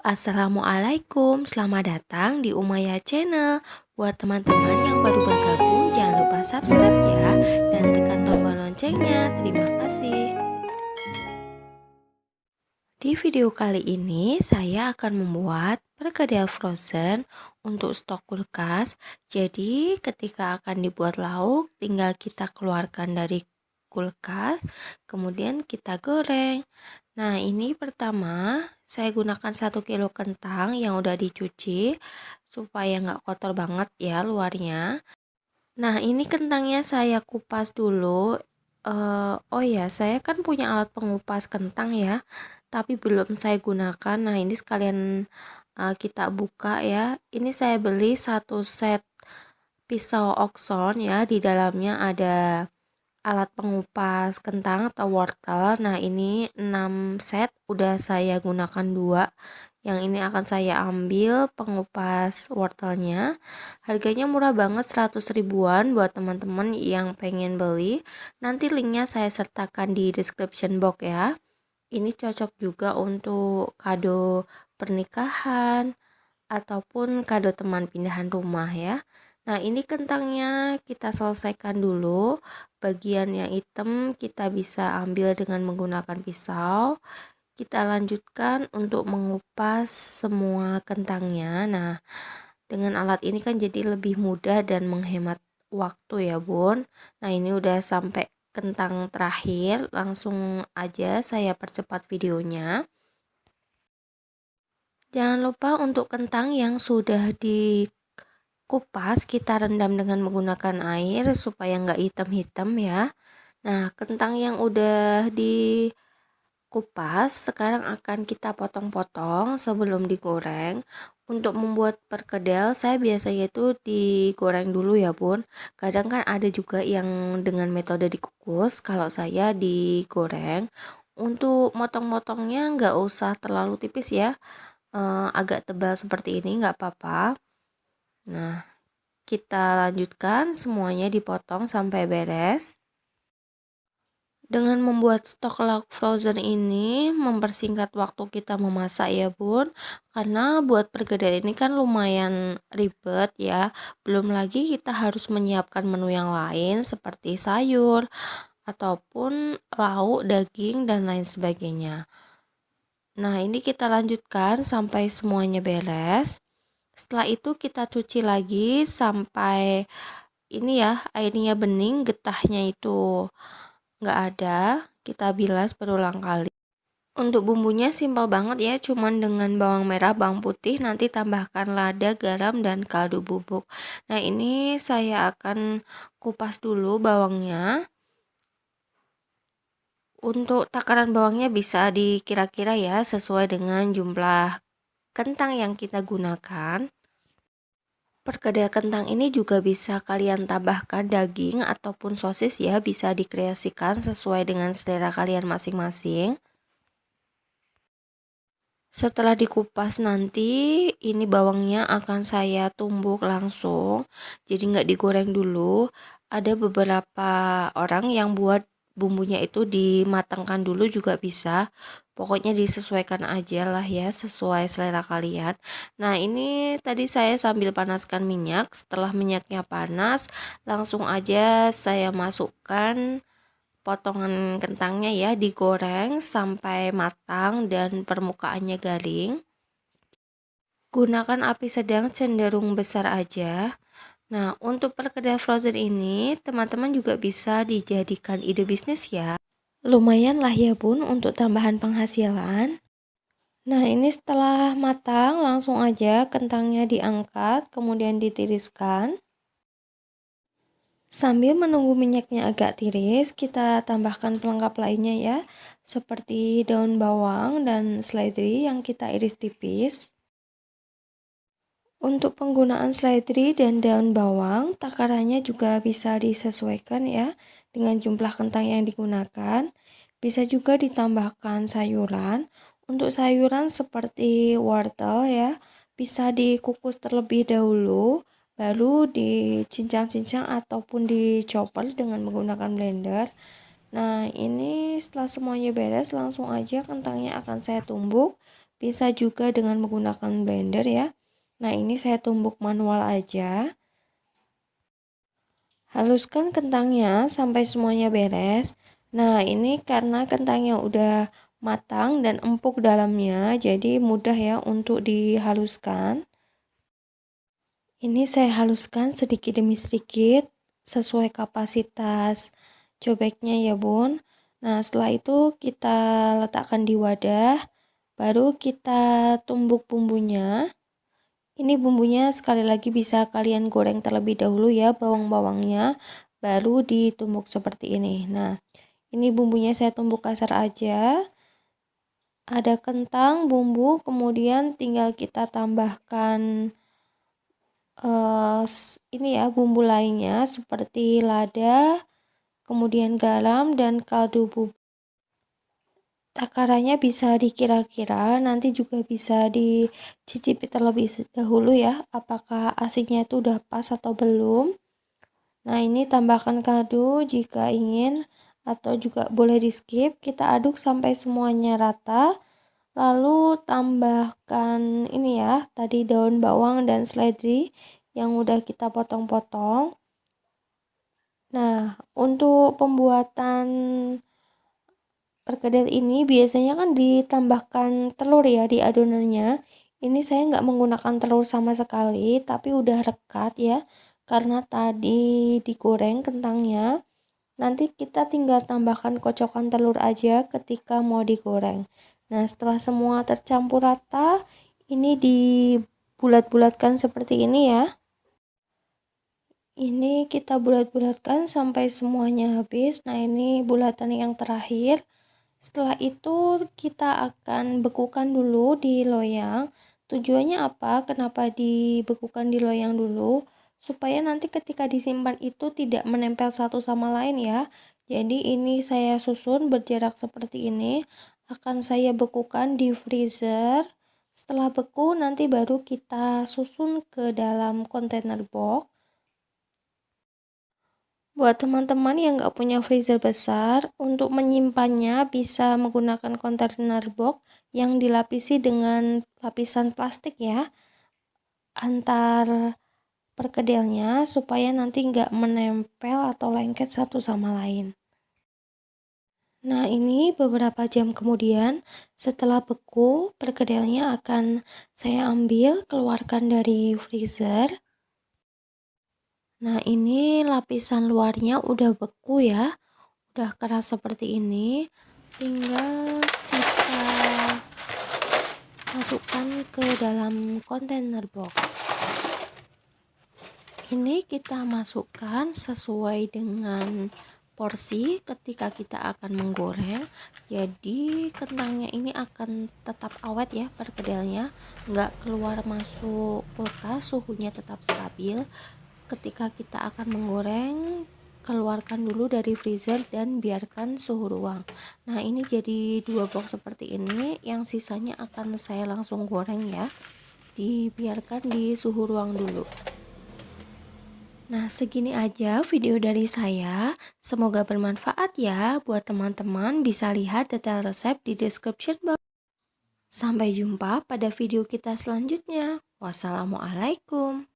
Assalamualaikum. Selamat datang di Umaya Channel. Buat teman-teman yang baru bergabung, jangan lupa subscribe ya dan tekan tombol loncengnya. Terima kasih. Di video kali ini, saya akan membuat perkedel frozen untuk stok kulkas. Jadi, ketika akan dibuat lauk, tinggal kita keluarkan dari kulkas, kemudian kita goreng. Nah, ini pertama saya gunakan 1 kilo kentang yang udah dicuci supaya nggak kotor banget ya luarnya. Nah, ini kentangnya saya kupas dulu. Oh ya, saya kan punya alat pengupas kentang ya, tapi belum saya gunakan. Nah, ini sekalian kita buka ya. Ini saya beli 1 set pisau okson ya, di dalamnya ada alat pengupas kentang atau wortel. Nah, ini 6 set, udah saya gunakan 2. Yang ini akan saya ambil pengupas wortelnya. Harganya murah banget, 100 ribuan buat teman-teman yang pengen beli. Nanti linknya saya sertakan di description box ya. Ini cocok juga untuk kado pernikahan ataupun kado teman pindahan rumah ya. Nah, ini kentangnya kita selesaikan dulu. Bagian yang hitam kita bisa ambil dengan menggunakan pisau. Kita lanjutkan untuk mengupas semua kentangnya. Nah, dengan alat ini kan jadi lebih mudah dan menghemat waktu ya Bun. Nah, ini udah sampai kentang terakhir. Langsung aja saya percepat videonya. Jangan lupa untuk kentang yang sudah dikupas kita rendam dengan menggunakan air supaya nggak hitam-hitam ya. Nah, kentang yang udah dikupas sekarang akan kita potong-potong sebelum digoreng. Untuk membuat perkedel saya biasanya itu digoreng dulu ya Bun. Kadang kan ada juga yang dengan metode dikukus, kalau saya digoreng. Untuk motong-motongnya nggak usah terlalu tipis ya, agak tebal seperti ini nggak apa-apa. Nah, kita lanjutkan semuanya dipotong sampai beres. Dengan membuat stok lauk frozen ini mempersingkat waktu kita memasak ya Bun. Karena buat perkedel ini kan lumayan ribet ya. Belum lagi kita harus menyiapkan menu yang lain seperti sayur ataupun lauk, daging dan lain sebagainya. Nah, ini kita lanjutkan sampai semuanya beres. Setelah itu kita cuci lagi sampai ini ya, airnya bening, getahnya itu nggak ada. Kita bilas berulang kali. Untuk bumbunya simpel banget ya, cuman dengan bawang merah, bawang putih, nanti tambahkan lada, garam, dan kaldu bubuk. Nah, ini saya akan kupas dulu bawangnya. Untuk takaran bawangnya bisa dikira-kira ya, sesuai dengan jumlah kentang yang kita gunakan. Perkedel kentang ini juga bisa kalian tambahkan daging ataupun sosis ya, bisa dikreasikan sesuai dengan selera kalian masing-masing. Setelah dikupas nanti, ini bawangnya akan saya tumbuk langsung, jadi nggak digoreng dulu. Ada beberapa orang yang buat bumbunya itu dimatangkan dulu juga bisa. Pokoknya disesuaikan aja lah ya, sesuai selera kalian. Nah, ini tadi saya sambil panaskan minyak. Setelah minyaknya panas, langsung aja saya masukkan potongan kentangnya ya, digoreng sampai matang dan permukaannya garing. Gunakan api sedang cenderung besar aja. Nah, untuk perkedel frozen ini, teman-teman juga bisa dijadikan ide bisnis ya. Lumayan lah ya Bun untuk tambahan penghasilan. Nah, ini setelah matang, langsung aja kentangnya diangkat, kemudian ditiriskan. Sambil menunggu minyaknya agak tiris, kita tambahkan pelengkap lainnya ya, seperti daun bawang dan seledri yang kita iris tipis. Untuk penggunaan seledri dan daun bawang, takarannya juga bisa disesuaikan ya dengan jumlah kentang yang digunakan. Bisa juga ditambahkan sayuran. Untuk sayuran seperti wortel ya, bisa dikukus terlebih dahulu, baru dicincang-cincang ataupun dicopper dengan menggunakan blender. Nah, ini setelah semuanya beres, langsung aja kentangnya akan saya tumbuk bisa juga dengan menggunakan blender ya. Nah, ini saya tumbuk manual aja. Haluskan kentangnya sampai semuanya beres. Nah, ini karena kentangnya udah matang dan empuk dalamnya, jadi mudah ya untuk dihaluskan. Ini saya haluskan sedikit demi sedikit sesuai kapasitas cobeknya ya bun. Nah, setelah itu kita letakkan di wadah, baru kita tumbuk bumbunya. Ini bumbunya sekali lagi bisa kalian goreng terlebih dahulu ya, bawang-bawangnya baru ditumbuk seperti ini. Nah, ini bumbunya saya tumbuk kasar aja. Ada kentang, bumbu, kemudian tinggal kita tambahkan ini ya bumbu lainnya seperti lada, kemudian garam dan kaldu bubuk. Takarannya bisa dikira-kira, nanti juga bisa dicicipi terlebih dahulu ya, apakah asinnya itu udah pas atau belum. Nah, ini tambahkan kaldu jika ingin, atau juga boleh di skip. Kita aduk sampai semuanya rata. Lalu tambahkan ini ya, tadi daun bawang dan seledri yang udah kita potong-potong. Nah, untuk pembuatan perkedel ini biasanya kan ditambahkan telur ya di adonannya. Ini saya nggak menggunakan telur sama sekali, tapi udah rekat ya, karena tadi digoreng kentangnya. Nanti kita tinggal tambahkan kocokan telur aja ketika mau digoreng. Nah, setelah semua tercampur rata, ini dibulat-bulatkan seperti ini ya. Ini kita bulat-bulatkan sampai semuanya habis. Nah, ini bulatan yang terakhir. Setelah itu kita akan bekukan dulu di loyang. Tujuannya apa? Kenapa dibekukan di loyang dulu? Supaya nanti ketika disimpan itu tidak menempel satu sama lain ya. Jadi ini saya susun berjarak seperti ini. Akan saya bekukan di freezer. Setelah beku nanti baru kita susun ke dalam kontainer box. Buat teman-teman yang nggak punya freezer besar, untuk menyimpannya bisa menggunakan kontainer box yang dilapisi dengan lapisan plastik ya, antar perkedelnya supaya nanti nggak menempel atau lengket satu sama lain. Nah, ini beberapa jam kemudian setelah beku, perkedelnya akan saya ambil, keluarkan dari freezer. Nah, ini lapisan luarnya udah beku ya, udah keras seperti ini. Tinggal kita masukkan ke dalam kontainer box. Ini kita masukkan sesuai dengan porsi ketika kita akan menggoreng. Jadi kentangnya ini akan tetap awet ya perkedelnya, nggak keluar masuk kulkas, suhunya tetap stabil. Ketika kita akan menggoreng, keluarkan dulu dari freezer dan biarkan suhu ruang. Nah, ini jadi 2 box seperti ini, yang sisanya akan saya langsung goreng ya, dibiarkan di suhu ruang dulu. Nah, segini aja video dari saya. Semoga bermanfaat ya buat teman-teman. Bisa lihat detail resep di description box. Sampai jumpa pada video kita selanjutnya. Wassalamualaikum.